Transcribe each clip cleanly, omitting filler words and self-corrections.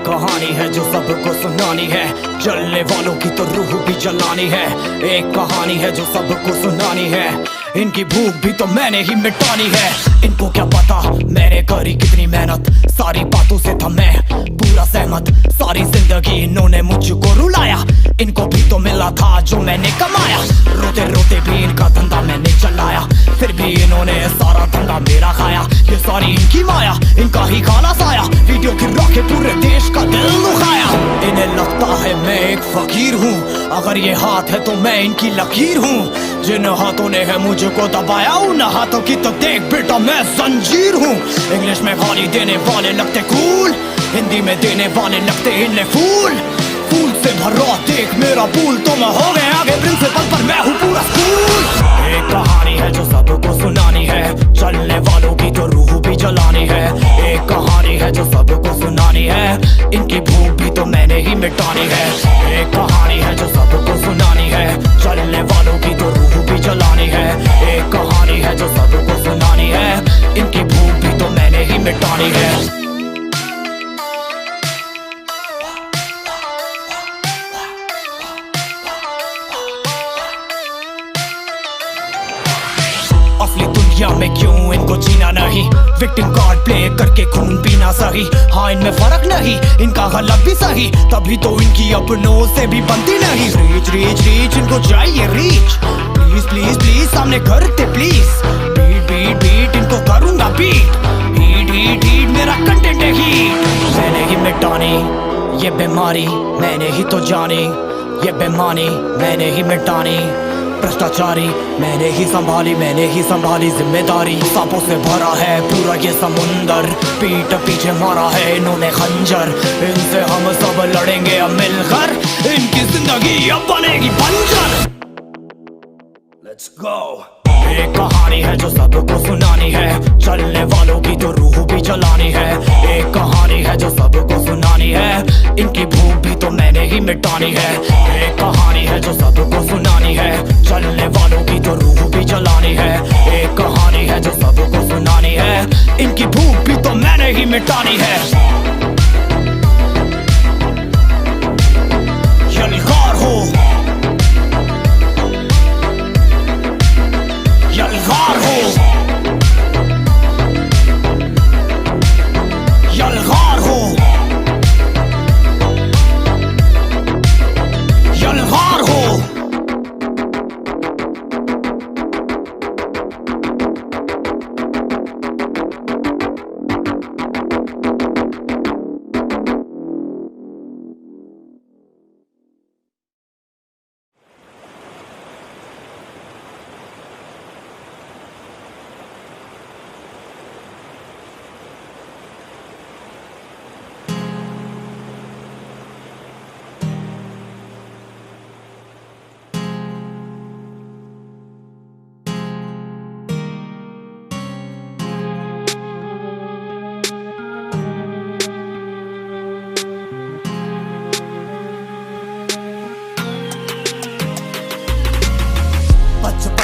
कहानी है जो सबको सुनानी है, जलने वालों की तो रूह भी जलानी है। एक कहानी है जो सबको सुनानी है, इनकी भूख भी तो मैंने ही मिटानी है। इनको क्या पता मैंने करी कितनी मेहनत, सारी बातों से था मैं पूरा सहमत। सारी जिंदगी इन्होंने मुझको रुलाया, इनको भी तो मिला था जो मैंने कमाया। रोते रोते भी इनका धंधा मैंने चलाया, फिर भी इन्होंने सारा धंधा मेरा खाया। ये सारी इनकी माया, इनका ही खाना साया, वीडियो गिरा के पूरे देश का दिल दुखाया। इन्हें लगता है मैं एक फकीर हूँ, अगर ये हाथ है तो मैं इनकी लकीर हूँ। जिन हाथों ने है मुझको दबाया, उन हाथों की तो देख बेटा मैं जंजीर हूँ। इंग्लिश में गाली देने वाले लगते कूल, हिंदी में देने वाले लगते इन्हें फूल। फूल से भरा देख मेरा पूल, तो मैं हो गया आगे प्रिंसिपल पर मैं हूँ पूरा स्कूल। एक कहानी है जो सबको सुनानी है, चलने वालों की तो रूह भी जलानी है। एक कहानी है जो सबको सुनानी है, इनकी भूख भी तो मैंने ही मिटानी है। एक कहानी है जो सबको सुनानी है, चलने वालों की तो रूह भी जलानी है। एक कहानी है जो सबको सुनानी है, इनकी भूख भी तो मैंने ही मिटानी है। असली दुनिया में क्यों इनको जीना नहीं, विक्टिम कार्ड प्ले करके खून पीना सही। हाँ इनमें फर्क नहीं, इनका गलत भी सही, तभी तो इनकी अपनों से भी बनती नहीं। रीच रीच रीच इनको चाहिए रीच, प्लीज प्लीज प्लीज सामने करते प्लीज। बीट बीट बीट इनको करूंगा बीट, हीट हीट हीट मेरा कंटेंट है हीट। मैंने ही मिटानी ये बीमारी, मैंने ही तो जानी ये बेमानी, मैंने ही मिटानी भ्रष्टाचारी। मैंने ही संभाली जिम्मेदारी। सांपों से भरा है पूरा ये समुंदर, पीठ पीछे मारा है इन्होंने खंजर। इनसे हम सब लड़ेंगे अब मिलकर, इनकी जिंदगी अब बनेगी बंजर। Let's go। एक कहानी है जो सबको सुनानी है, चलने वालों की तो रूह भी जलानी है। एक कहानी है जो सबको सुनानी है, इनकी भूख भी तो मैंने ही मिटानी है। एक कहानी है जो सबको सुनानी है, चलने वालों की तो रूह भी जलानी है। एक कहानी है जो सबको सुनानी है, इनकी भूख भी तो मैंने ही मिटानी है। यलगार हो यलगार हो यलगार हो यलगार हो।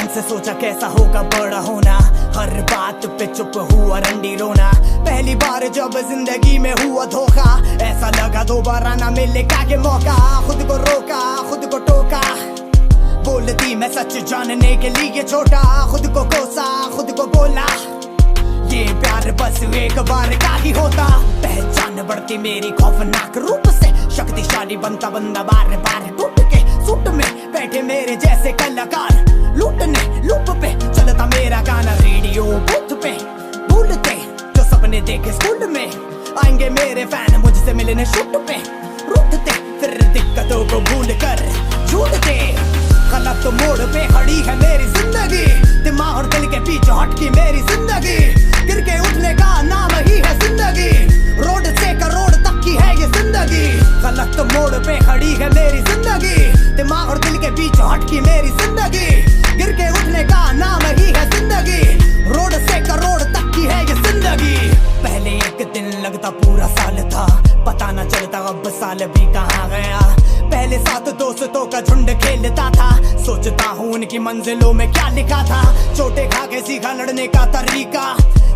से सोचा कैसा होगा बड़ा होना, हर बात पे चुप हुआ रंडी रोना। पहली बार जब जिंदगी में हुआ धोखा, ऐसा लगा दोबारा ना मिलेगा ये मौका। खुद को रोका, खुद को टोका, बोलती मैं सच जानने के लिए छोटा। खुद को कोसा, खुद को बोला, ये प्यार बस एक बार का ही होता। पहचान बढ़ती मेरी खौफनाक रूप से, शक्तिशाली बनता बंदा बार बार टूट के। सूट में बैठे मेरे जैसे कलाकार, लूटने लूप पे चलता मेरा गाना। रेडियो बूथ पे भूलते जो सपने देखे स्कूल में, आएंगे मेरे फैन मुझसे मिलने शूट पे। रूठते फिर दिक्कतों को भूल कर झूठते, गलत मोड़ पे खड़ी है मेरी जिंदगी। दिमाग और दिल के पीछे हटकी मेरी जिंदगी, गिर के उठने का नाम ही है जिंदगी। रोड से करोड़ तक की है ये जिंदगी, गलत मोड़ पे खड़ी है मेरी जिंदगी। दिमाग और दिल के बीच हटकी मेरी जिंदगी, गिर के उठने का नाम ही है जिंदगी। रोड से करोड़ तक की है ये जिंदगी। पहले एक दिन लगता पूरा साल था, पता न चलता अब साल भी कहाँ गया। पहले साथ दोस्तों का झुंड खेल मिलता था। सोचता हूँ उनकी मंजिलों में क्या लिखा था। चोटे खा के सीखा लड़ने का तरीका,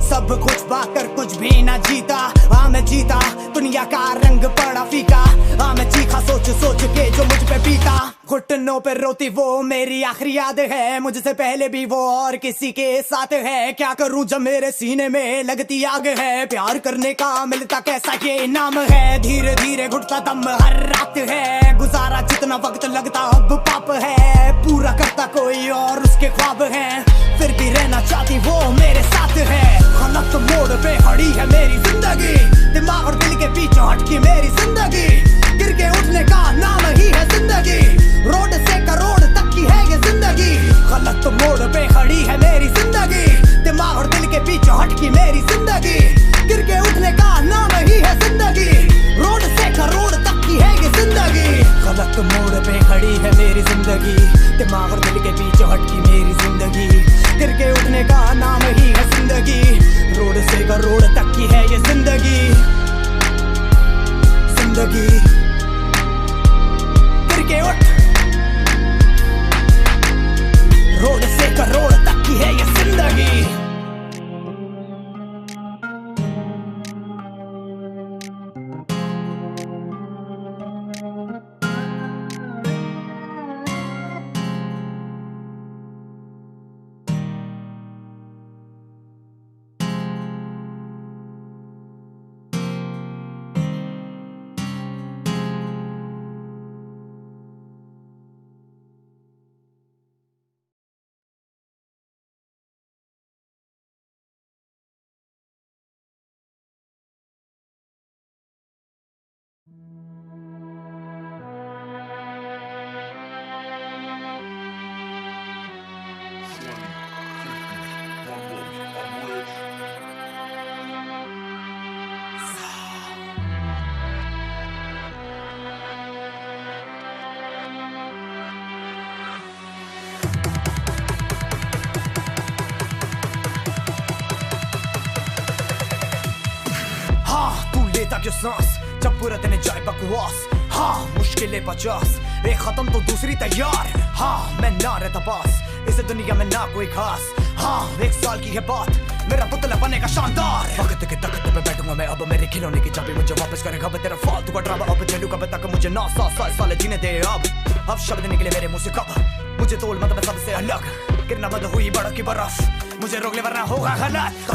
सब कुछ पाकर कुछ भी ना जीता। हाँ मैं जीता, दुनिया का रंग पड़ा फीका। हाँ मैं चीखा सोच सोच के जो मुझ पे बीता। घुटनों पे रोती वो मेरी आखिरी याद है, मुझसे पहले भी वो और किसी के साथ है। क्या करूं जब मेरे सीने में लगती आग है। प्यार करने का मिलता कैसा ये इनाम है। धीरे धीरे घुटता दम हर रात है। गुजारा जितना वक्त लगता अब पाप है। पूरा करता कोई और उसके ख्वाब हैं, फिर भी रहना चाहती वो मेरे साथ है। गलत मोड़ पे खड़ी है मेरी जिंदगी, दिमाग और दिल के बीच हटकी मेरी जिंदगी। गिर के उठने का नाम ही है जिंदगी, रोड से करोड़ तक की है ये जिंदगी। गलत मोड़ पे खड़ी है मेरी जिंदगी, दिमाग और दिल के बीच हटकी मेरी जिंदगी। गिर के उठने का नाम ही है जिंदगी, रोड से करोड़ तक की है ये जिंदगी। गलत मोड़ पे खड़ी है मेरी जिंदगी, दिमाग और दिल के बीच हटकी मेरी जिंदगी। गिर के उठने का नाम ही है जिंदगी, रोड से करोड़ तक की है ये जिंदगी। जिंदगी गिर के उठ, रोड से करोड़ तक की है ये जिंदगी। क्यों सांस जब पूरा दिन जाए बकवास। हाँ मुश्किलें 50, एक खत्म तो दूसरी तैयार। हाँ मैं ना रहता पास इस दुनिया में ना कोई खास। हाँ 1 साल की है बात, मेरा पुतला बनेगा शानदार। वक्त के तख्त पे बैठूंगा मैं अब, मेरे खिलौने की चाबी मुझे वापस करेगा अब। तेरा फालतू का ड्रामा अब चलू कब तक, मुझे 9 साल जीने दे अब शब्द निकले मेरे मुंह से कब, मुझे तोल मत मैं सबसे अलग। गिरना बंद हुई बड़ों की बर्फ, मुझे रोक ले वरना होगा गलत।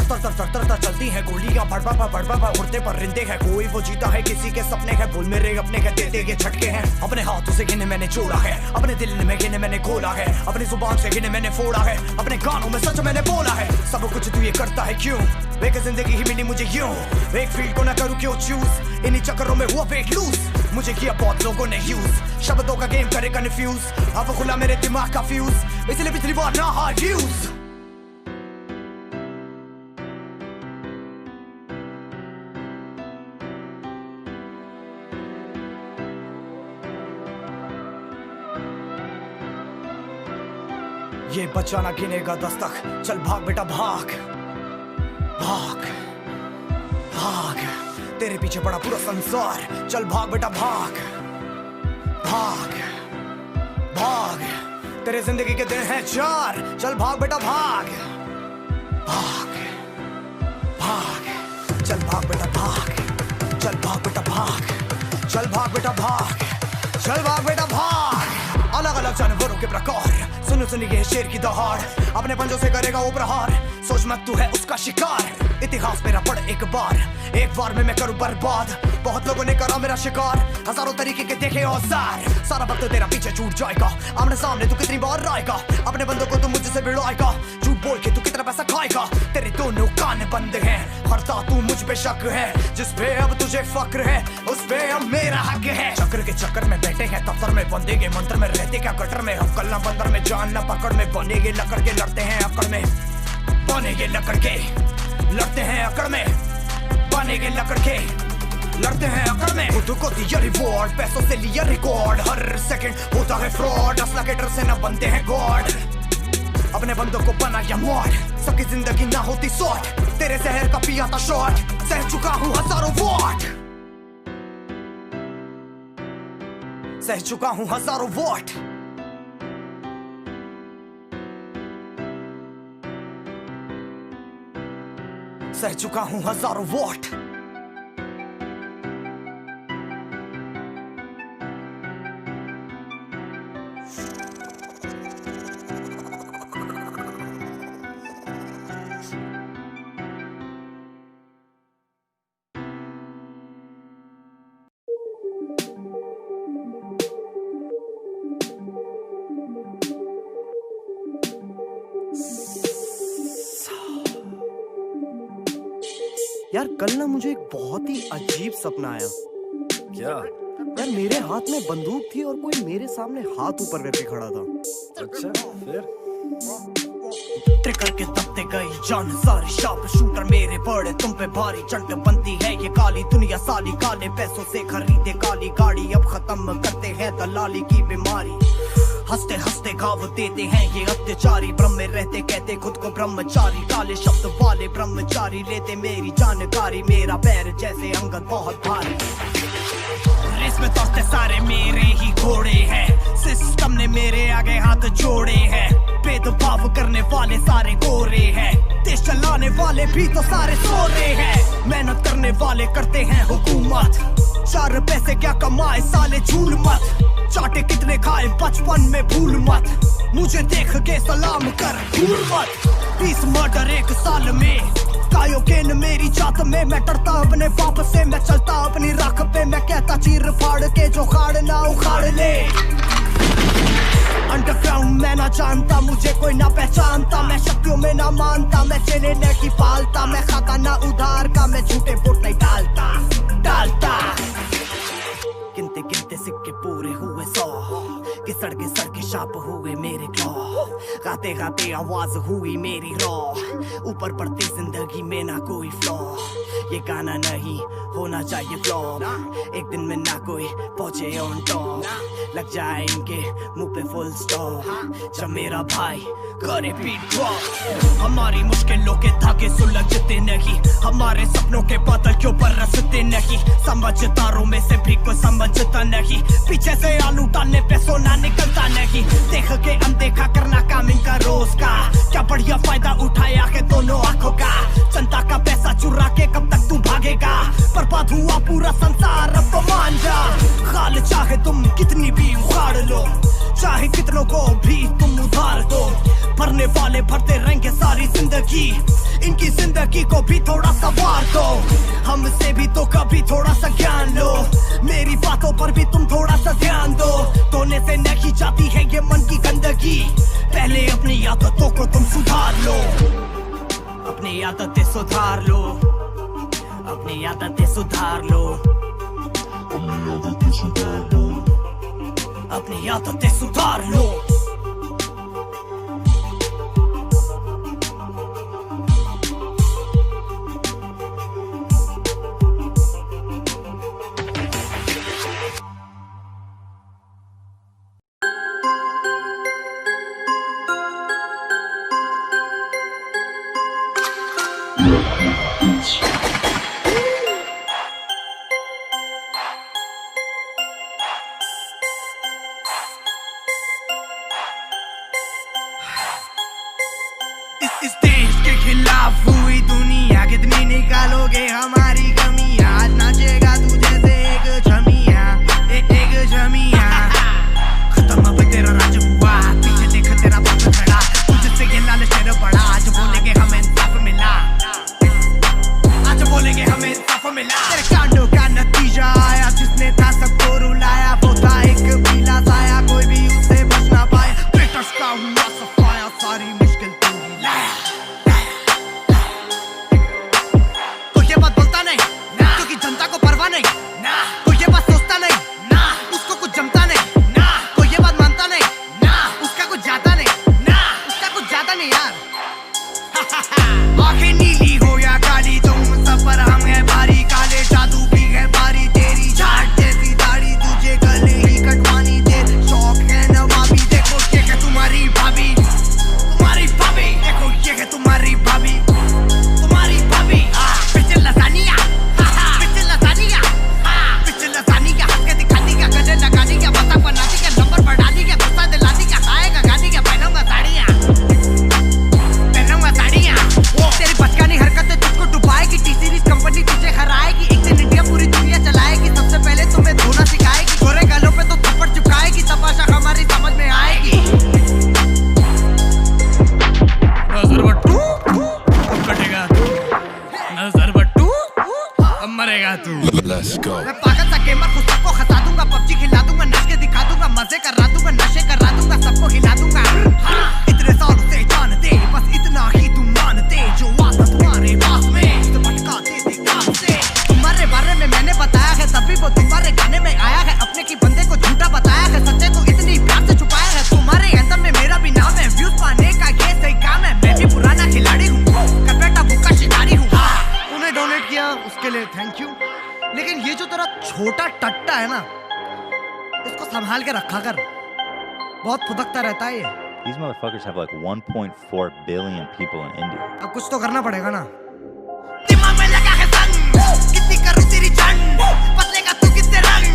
तर चलती हैं गोलियां, पड़पा उड़ते पर रिंदे हैं। कोई वो जीता है किसी के सपने हैं, बोल मेरे अपने के देते ये झटके हैं। अपने हाथों से गिने मैंने जोड़ा है, अपने दिल में गिने मैंने खोला है। अपनी जुबान से गिने मैंने फोड़ा है, अपने गानों में सच मैंने बोला है। सब कुछ तू ये करता है क्यों, एक जिंदगी ही मिली मुझे यूं। एक फील्ड को ना करूं क्यों चूज, इन्हीं चक्करों में हुआ वेट लूज। मुझे किया बहुत लोगों ने यूज, शब्दों का गेम करे कंफ्यूज। अब खुला मेरे दिमाग का फ्यूज, इसलिए पिछली बार ना हार यूज। ये बचाना गिनेगा 10 तक, चल भाग बेटा भाग भाग भाग। तेरे पीछे पड़ा पूरा संसार, चल भाग बेटा भाग भाग भाग। तेरे जिंदगी के दिन हैं 4, चल भाग बेटा भाग भाग भाग। चल भाग बेटा भाग, चल भाग बेटा भाग, चल भाग बेटा भाग, चल भाग बेटा भाग। अलग अलग जानवरों के प्रकार, सुन सुन ये शेर की दहाड़। अपने पंजों से करेगा वो प्रहार, सोच मत तू है उसका शिकार। इतिहास मेरा पढ़ एक बार में मैं करूं बर्बाद। बहुत लोगों ने करा मेरा शिकार, हजारों तरीके के देखे औजार। सारा वक्त तेरा पीछे छूट जाएगा, आमने सामने तू कितनी बार आएगा। अपने बंदों को तू मुझसे भिड़ाएगा, झूठ बोल के तू कितना पैसा खाएगा। तेरे दोनों कान बंद हैं, करता तू मुझ पे शक है। जिस पे अब तुझे फक्र है, उस पे अब मेरा हक है। चक्र के चक्कर में बैठे हैं दफ्तर में, बंदेगे मंत्र में रहते क्या कटर में। हम कल ना बंदर में जान ना पकड़ में, बनेगे लकड़ के लड़ते हैं अकड़ में। बनेगे लकड़ के लड़ते हैं अकड़ में, बनेगे लकड़ के लड़ते हैं अकड़ में। खुद को दिया रिवॉर्ड, पैसों से लिया रिकॉर्ड। हर सेकंड होता है फ्रॉड, असला के डर से ना बनते हैं गॉड। अपने बंदों को बनाया मॉड, सबकी जिंदगी ना होती शॉर्ट। तेरे जहर का पिया था शॉट, सह चुका हूँ हजारों वॉट, सह चुका हूँ हजारों वॉट। सह चुका हूं हजारों वॉट। यार कल ना मुझे एक बहुत ही अजीब सपना आया। क्या? यार मेरे हाथ में बंदूक थी और कोई मेरे सामने हाथ ऊपर करके खड़ा था। अच्छा, फिर? ट्रिगर के दबते गई जान सारी, शार्प शूटर मेरे पड़े तुम पे भारी। चंट बनती है ये काली दुनिया साली, काले पैसों से खरीदे काली गाड़ी। अब खत्म करते हैं दलाली की बीमारी, हंसते हंसते घाव देते हैं ये अत्याचारी। ब्रह्म में रहते कहते खुद को ब्रह्मचारी, काले शब्द वाले ब्रह्मचारी लेते मेरी जानकारी। मेरा पैर जैसे अंगद बहुत भारी, रेस में दोस्ते सारे मेरे ही घोड़े हैं। सिस्टम ने मेरे आगे हाथ जोड़े हैं, भेदभाव करने वाले सारे गोरे हैं। देश चलाने वाले भी तो सारे सो रहे हैं, मेहनत करने वाले करते हैं हुकूमत। 4 पैसे क्या कमाए साले झूल मत, चाटे कितने खाए बचपन में भूल मत। मुझे देख के सलाम कर भूल मत। 20 मर्डर 1 साल में, कायोकेन मेरी जात में। मैं डरता अपने बाप से, मैं चलता अपनी राख पे। मैं कहता चीर फाड़ के जो खाड़ ना उखाड़ ले। अंडरग्राउंड मैं ना जानता, मुझे कोई ना पहचानता। मैं शक्तियों में ना मानता, मैं चेले नहीं पालता। मैं खाता ना उधार का, मैं झूठे वोट नहीं डालता। गिनते गिनते सिक्के पूरे हुए 100, घिसड़ घिसड़ के शाप हुए मेरे क्लॉ। गाते गाते आवाज हुई मेरी रॉ, ऊपर बढ़ती जिंदगी में ना कोई फ्लॉ। ये गाना नहीं होना चाहिए फ्लॉप, एक दिन में ना कोई पहुंचे ऑन टॉप। लग जाए इनके मुंह पे फुल स्टॉप जब मेरा भाई करे बीट ड्रॉप। हमारी मुश्किलों के धागे सुलझते नहीं, हमारे सपनों के बादल क्यों बरसते नहीं। समझदारों में से भी कोई समझता नहीं, पीछे से आलू डालने पे सोना निकलता नहीं। देख के अनदेखा करना काम इनका रोज का, क्या बढ़िया फायदा उठाया है दोनों आंखों का। जनता का पैसा चुरा के कब तक तू भागेगा, बर्बाद हुआ पूरा संसार अब तो मान जा। खाल चाहे तुम कितनी भी उखाड़ लो, चाहे कितनों को भी तुम उधार दो। भरने वाले भरते रहेंगे सारी जिंदगी, इनकी जिंदगी को भी थोड़ा सा वार दो। हमसे भी तो कभी थोड़ा सा ज्ञान लो, मेरी बातों पर भी तुम थोड़ा सा ध्यान दो। धोने से नहीं जाती है ये मन की गंदगी, पहले अपनी आदतों को तुम सुधार लो। अपनी आदतें सुधार लो, अपनी आदतें सुधार लो, अपनी आदतें सुधार लो। इस देश के खिलाफ हुई दुनिया, कितनी निकालोगे हमारी कमियां। आज नाचेगा तू जैसे एक छमिया, एक छमिया। खत्म अब तेरा राज हुआ, पीछे देख तेरा बाप खड़ा। तुझसे ये लाल शेर बड़ा, आज बोलेंगे हमें इंसाफ मिला, आज बोलेंगे हमें इंसाफ मिला। तेरे कांडों का नतीजा आया, जिसने था सबको रुलाया। वो था एक पीला साया, कोई भी उससे बच ना पाया। ब्रिटिश का हुआ सफाया, सारी मुश्किल तू ही लाया। तो ये बात बोलता नहीं, क्योंकि जनता को परवाह Let's go. मैं पागल सा गेमर खुद सबको खसा दूंगा, पबजी खिला दूंगा, नाच के दिखा दूंगा, मजे करा दूंगा, नशे करा दूंगा, सबको हिला दूंगा। हाँ, इतने सालों से जानते, बस इतना ही तुम मानते, जो आता तुम्हारे पास में तो भटका देते काम से। तुम्हारे बारे में मैंने बताया है, तभी वो तुम्हारे गाने में आया है, अपने की बंदे को झूठा बताया है, सच्चे को इतनी प्यार से छुपाया है। तुम्हारे एंथम में मेरा भी नाम है, व्यूज पाने का ये सही काम है, मैं भी पुराना खिलाड़ी हूँ, कर बेटा भूखा शिकारी हूँ। तूने डोनेट किया उसके लिए थैंक यू, लेकिन ये जो तेरा छोटा टट्टा है ना, इसको संभाल के रखा कर, बहुत फुदकता रहता है ये। These motherfuckers have like 1.4 billion people in India. अब कुछ तो करना पड़ेगा ना। दिमाग में लगा है संग, कितनी करूं तेरी जंग, बदलेगा तू कितने रंग,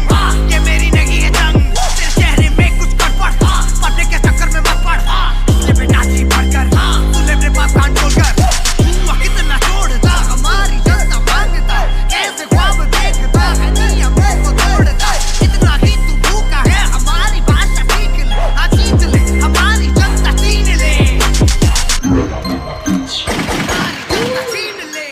ये मेरी नहीं है जंग, तेरे चेहरे में कुछ गड़बड़, पढ़ने के चक्कर में मत पड़, तूने बेटा जी पढ़कर, तूने मेरे पास कान खोलकर, तू कितना छोड़ता, हमारी जनता मांगता, कैसे ख्वाब देखता है, नियमों को तोड़ता, इतना ही तू भूखा है, हमारी भाषा सीख ले, जीत ले, हमारी जनता छीन ले, हमारी जनता छीन ले,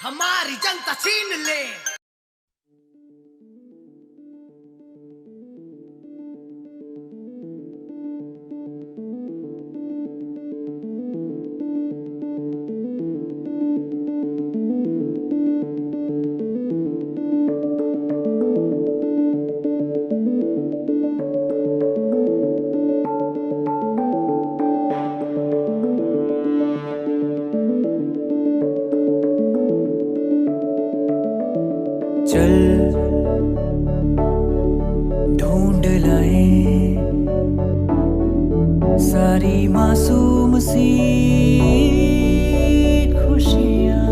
हमारी जनता छीन ले। चल ढूंढ लाए सारी मासूम सी खुशियाँ,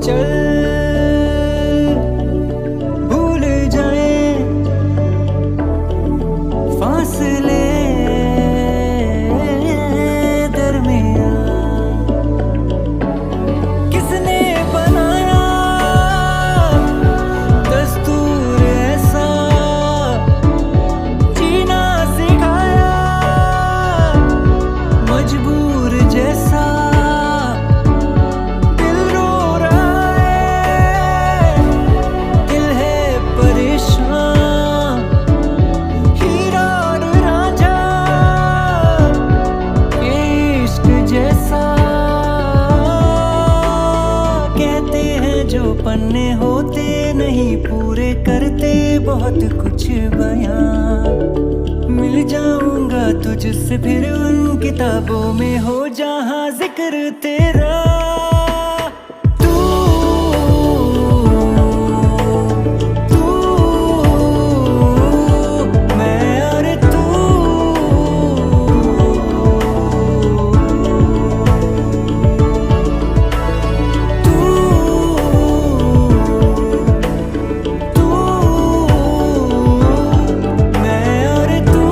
चल भूल जाए फासले दरमियाँ, किसने बनाया दस्तूर ऐसा, जीना सिखाया मजबूर जैसा, दिल रो रहा है, दिल है परेशान, हीरा और रांझा ये इश्क जैसा, कहते हैं जो पन्ने होते नहीं पूरे करते बहुत कुछ बयां, मिल जाऊंगा तुझसे फिर उन किताबों में हो जहां जिक्र तेरा, तू मैं और तू, मैं और तू,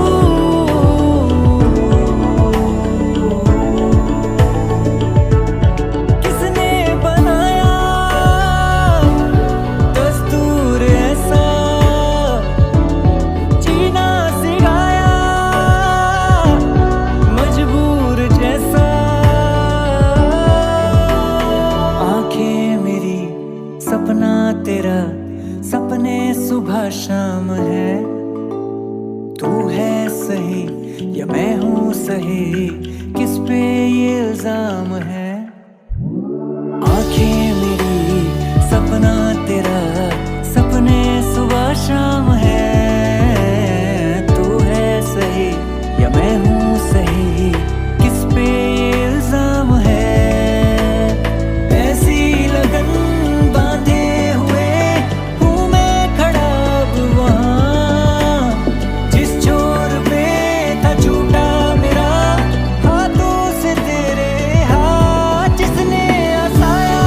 किसने बनाया दस्तूर ऐसा, जीना सिखाया मजबूर जैसा, आंखें मेरी सपना तेरा, सपने सुबह शाम है, तू है सही या मैं हूँ सही, किस पे ये इल्जाम है, आंखें मेरी सपना तेरा, सपने सुबह शाम है, तू है सही या मैं हूँ सही, किस पे ये इल्जाम है, ऐसी लगन बांधे हुए हूँ मैं खड़ा अब वहाँ, जिस छोर पे था झूठा मेरा, हाथों से तेरे हाथ जिसने हंसाया,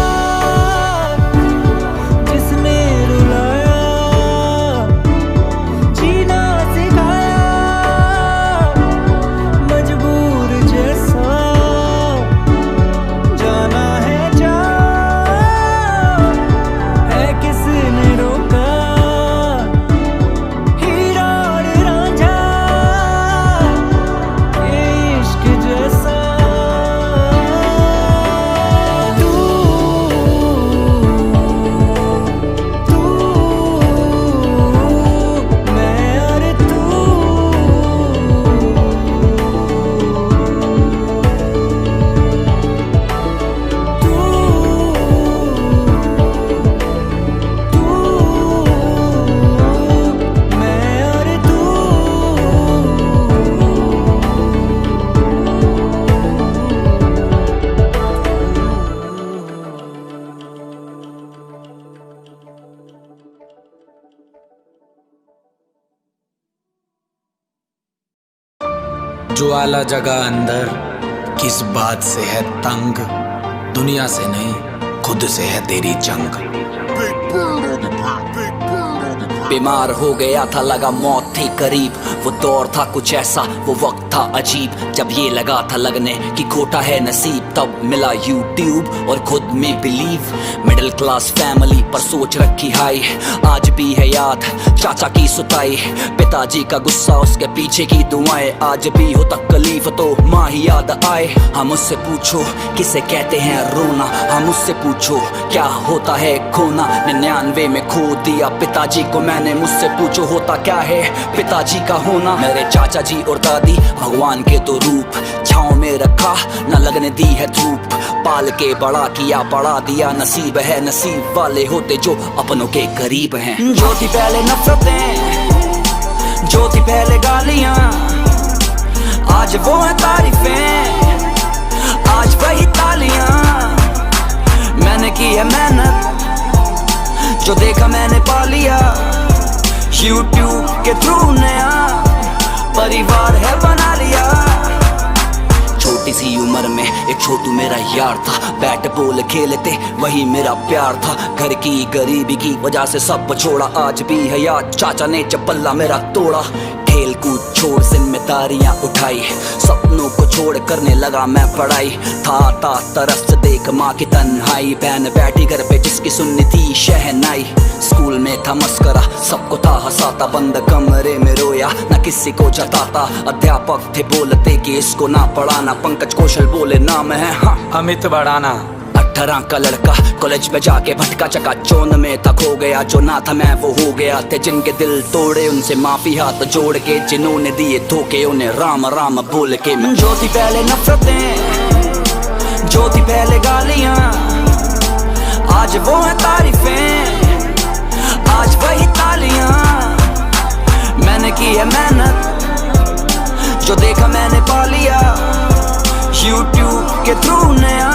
ज्वाला जगा अंदर, किस बात से है तंग, दुनिया से नहीं खुद से है तेरी जंग। बीमार हो गया था, लगा मौत थी करीब, वो दौर था कुछ ऐसा, वो वक्त था अजीब, जब ये लगा था लगने कि खोटा है नसीब, तब मिला यूट्यूब और खुद में बिलीव। मिडिल क्लास फैमिली पर सोच रखी हाई, आज भी है याद चाचा की सुताई, पिताजी का गुस्सा उसके पीछे की दुआएं, आज भी हो तकलीफ तो माँ ही याद आए। हम उससे पूछो किसे कहते हैं रोना, हम उससे पूछो क्या होता है खोना, 99 में खो दिया पिताजी को मैंने, मुझसे पूछो होता क्या है पिताजी का होना। मेरे चाचा जी और दादी भगवान के तो रूप, छाँव में रखा न लगने दी है धूप, पाल के बड़ा किया पढ़ा दिया, नसीब है नसीब वाले होते जो अपनों के करीब हैं। जो थी पहले नफरतें, जो थी पहले गालियां, आज वो है तारीफें, आज वही तालियां। मैंने की है मेहनत, जो देखा मैंने पा लिया, YouTube के थ्रू नया परिवार है बना लिया। छोटी सी उम्र में एक छोटू मेरा यार था, बैट बॉल खेलते वही मेरा प्यार था, घर की गरीबी की वजह से सब छोड़ा, आज भी है याद चाचा ने जब पल्ला मेरा तोड़ा। खेल कूद छोड़ जिम्मेदारियां उठाई, सपनों को छोड़ करने लगा मैं पढ़ाई, था तरस देख माँ की तन्हाई, बहन बैठी घर पे जिसकी सुननी थी शहनाई। स्कूल में था मस्करा, सबको था हंसाता, बंद कमरे में रोया न किसी को जताता, अध्यापक थे बोलते कि इसको ना पढ़ाना, पंकज कौशल बोले नाम है हाँ अमित बढ़ाना। 18 का लड़का कॉलेज में जाके भटका चका चौंध में था खो गया, जो ना था मैं वो हो गया, थे जिनके दिल तोड़े उनसे माफी हाथ जोड़ के, जिन्होंने दिए धोखे उन्हें राम राम बोल के। जो थी पहले नफरतें, जो थी पहले गालियां, आज वो है तारीफें, आज वही तालियां। मैंने की है मेहनत, जो देखा मैंने पा लिया, YouTube के थ्रू नया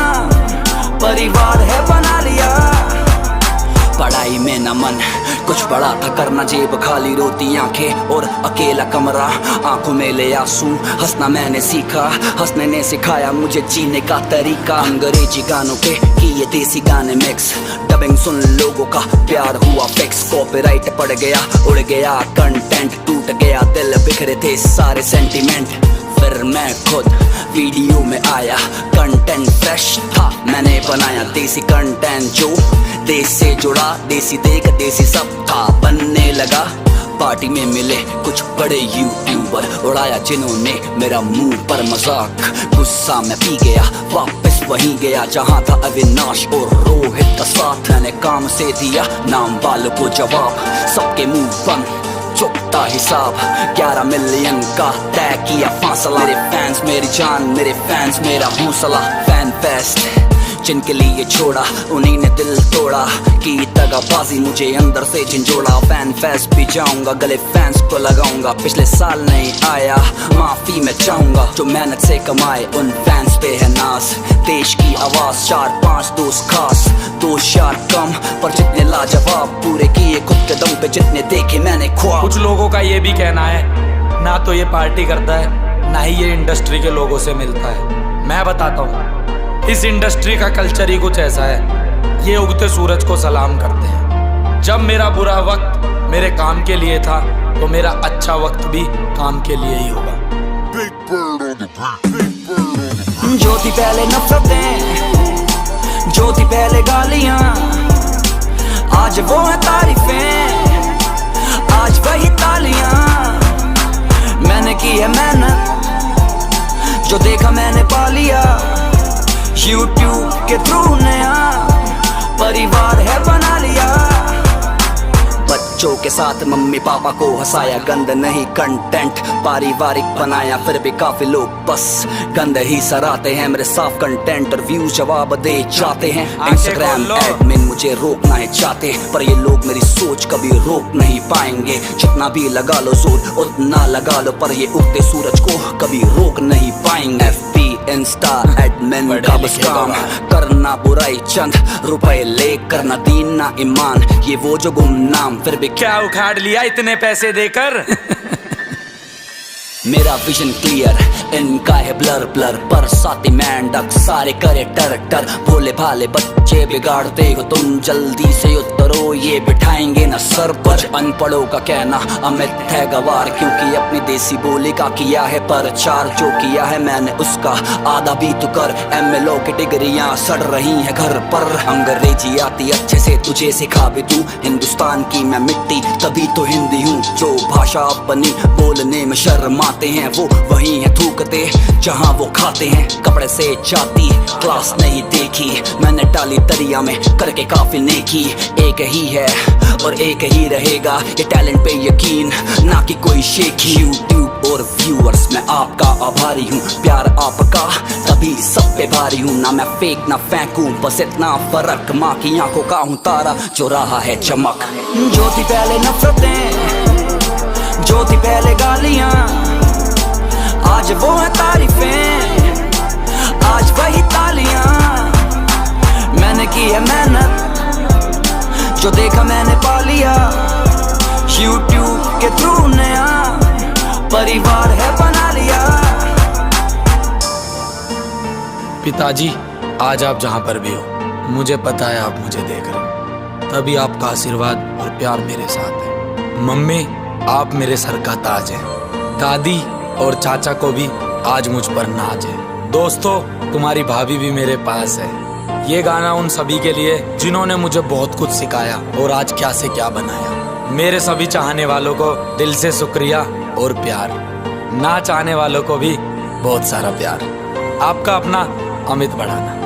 परिवार है बना लिया। पढ़ाई में न मन कुछ बड़ा था करना, जेब खाली रोती आंखें और अकेला कमरा, आंखों में ले आंसू, हंसना मैंने सीखा, हंसने ने सिखाया मुझे जीने का तरीका। अंग्रेजी गानों के किए देसी गाने मिक्स, डबिंग सुन लोगों का प्यार हुआ फिक्स, कॉपीराइट पड़ गया उड़ गया कंटेंट, टूट गया दिल बिखरे थे सारे सेंटीमेंट। फिर मैं खुद वीडियो में आया, कंटेंट फ्रेश था मैंने बनाया, देसी कंटेंट जो देश से जुड़ा, देसी देख देसी सब था बनने लगा। पार्टी में मिले कुछ बड़े यूट्यूबर, उड़ाया जिन्होंने मेरा मुंह पर मजाक, गुस्सा में पी गया वापस वहीं गया जहां था अविनाश और रोहित का साथ। मैंने काम से दिया नाम वालों को जवाब, सबके मुंह बंद चुकता हिसाब, 11 मिलियन का तय किया फासला। मेरे फैंस मेरी जान, मेरे फैंस मेरा हौसला। फैन फेस्ट जिनके लिए छोड़ा उन्हीं ने दिल तोड़ा, की दगाबाजी मुझे अंदर से झंझोड़ा। फैन फेस्ट भी जाऊंगा, गले फैंस को लगाऊंगा, पिछले साल नहीं आया माफी मैं चाहूंगा, जो मेहनत से कमाए उन फैंस पे है नाज। देश की आवाज 4-5 दोस्त खास, 2 यार कम पर जितने लाजवाब, पूरे किए खुद के दम पे जितने देखे मैंने ख्वाब। कुछ लोगों का ये भी कहना है ना तो ये पार्टी करता है, ना ही ये इंडस्ट्री के लोगों से मिलता है। मैं बताता हूँ, इस इंडस्ट्री का कल्चर ही कुछ ऐसा है, ये उगते सूरज को सलाम करते हैं। जब मेरा बुरा वक्त मेरे काम के लिए था, तो मेरा अच्छा वक्त भी काम के लिए ही होगा। जो थी पहले नफरतें, जो थी पहले गालियां, आज वो है तारीफें, आज वही तालियां। मैंने की है मेहनत, जो देखा मैंने पा लिया, YouTube के थ्रू नया परिवार है बना लिया। बच्चों के साथ मम्मी पापा को हंसाया, गंद नहीं कंटेंट पारिवारिक बनाया, फिर भी काफी लोग बस गंद ही सराहते हैं। मेरे साफ कंटेंट और व्यूज जवाब दे जाते हैं। इंस्टाग्राम एडमिन मुझे रोकना है चाहते, पर ये लोग मेरी सोच कभी रोक नहीं पाएंगे। जितना भी लगा लो जोर उतना लगा लो, पर ये उगते सूरज को कभी रोक नहीं पाएंगे। FB इंस्टा एडमिन का बस काम, करना बुराई चंद रुपए ले, करना दीन ना ईमान, ये वो जो गुमनाम, फिर भी क्या उखाड़ लिया इतने पैसे देकर। मेरा विजन क्लियर, इनका है ब्लर ब्लर। पर साथी मेंढक सारे करे टर टर। भोले भाले बच्चे बिगाड़ते हो तुम, जल्दी से उतरो ये बिठाएंगे न सर पर। अनपढ़ों का कहना अमित है गवार, क्योंकि अपनी देसी बोली का किया है प्रचार। जो किया है मैंने उसका आधा भी तो कर। MLO की डिग्रियां सड़ रही हैं घर पर। अंग्रेजी आती अच्छे से तुझे सिखा भी दूं, हिंदुस्तान की मैं मिट्टी तभी तो हिंदी हूँ। जो भाषा अपनी बोलने में शर्माते हैं वो वही है थूकते जहाँ वो खाते हैं। कपड़े से जाती क्लास नहीं देखी मैंने, डाली दरिया में करके काफी नेकी। एक ही है और एक ही रहेगा ये टैलेंट पे यकीन, ना कि कोई शेखी। यूट्यूब और व्यूअर्स मैं आपका आभारी हूँ, प्यार आपका तभी सब पे भारी हूँ। ना मैं फेक ना फेंकूं, बस इतना फर्क, माँ की आंखों का हूँ तारा जो रहा है चमक। जो थी पहले नफरतें, जो थी पहले गालियां, आज वो है तारीफें, आज वही तालियां। मैंने की है मेहनत, जो देखा मैंने पा लिया। YouTube के थ्रू नया परिवार है बना लिया। पिताजी, आज आप जहाँ पर भी हो, मुझे पता है आप मुझे देख रहे हो, तभी आपका आशीर्वाद और प्यार मेरे साथ है। मम्मी, आप मेरे सर का ताज हैं। दादी और चाचा को भी आज मुझ पर नाज है। दोस्तों, तुम्हारी भाभी भी मेरे पास है। ये गाना उन सभी के लिए जिन्होंने मुझे बहुत कुछ सिखाया और आज क्या से क्या बनाया। मेरे सभी चाहने वालों को दिल से शुक्रिया और प्यार, ना चाहने वालों को भी बहुत सारा प्यार। आपका अपना अमित बढ़ाना।